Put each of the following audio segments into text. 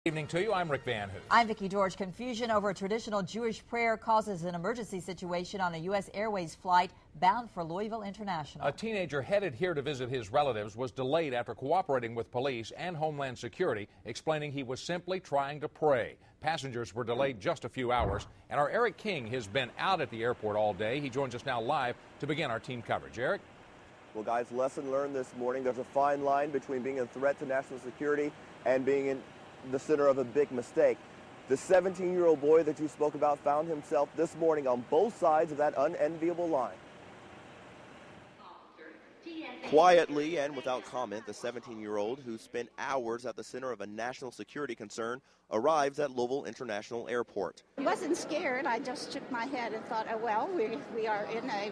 Evening to you. I'm Rick Van Hoot. I'm Vicki George. Confusion over a traditional Jewish prayer causes an emergency situation on a U.S. Airways flight bound for Louisville International. A teenager headed here to visit his relatives was delayed after cooperating with police and Homeland Security, explaining he was simply trying to pray. Passengers were delayed just a few hours, and our Eric King has been out at the airport all day. He joins us now live to begin our team coverage. Eric? Well, guys, lesson learned this morning. There's a fine line between being a threat to national security and being in the center of a big mistake. The 17-year-old boy that you spoke about found himself this morning on both sides of that unenviable line. Quietly and without comment, the 17-year-old, who spent hours at the center of a national security concern, arrives at Louisville International Airport. I wasn't scared. I just shook my head and thought, oh, well, we are in a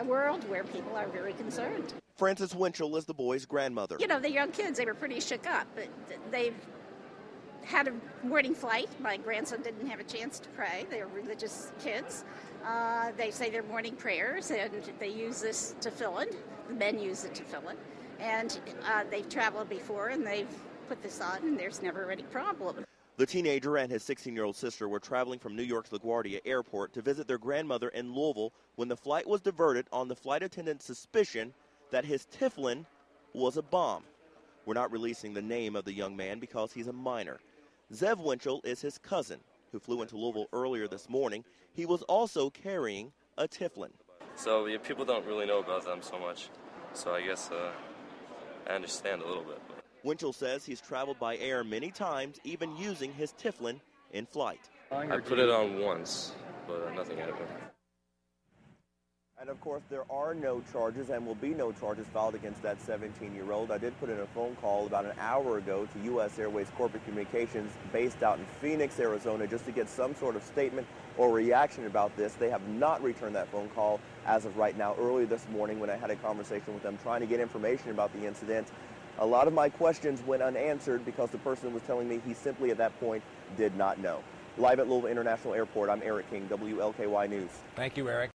world where people are very concerned. Frances Winchell is the boy's grandmother. You know, the young kids, they were pretty shook up, but they've had a morning flight. My grandson didn't have a chance to pray. They're religious kids. They say their morning prayers, and they use this Tefillin. The men use the Tefillin. And they've traveled before, and they've put this on, and there's never any problem. The teenager and his 16-year-old sister were traveling from New York's LaGuardia Airport to visit their grandmother in Louisville when the flight was diverted on the flight attendant's suspicion that his Tefillin was a bomb. We're not releasing the name of the young man because he's a minor. Zev Winchell is his cousin, who flew into Louisville earlier this morning. He was also carrying a Tefillin. So yeah, people don't really know about them so much, so I guess I understand a little bit. Winchell says he's traveled by air many times, even using his Tefillin in flight. I put it on once, but nothing happened. And, of course, there are no charges and will be no charges filed against that 17-year-old. I did put in a phone call about an hour ago to U.S. Airways Corporate Communications based out in Phoenix, Arizona, just to get some sort of statement or reaction about this. They have not returned that phone call as of right now. Early this morning when I had a conversation with them trying to get information about the incident, a lot of my questions went unanswered because the person was telling me he simply at that point did not know. Live at Louisville International Airport, I'm Eric King, WLKY News. Thank you, Eric.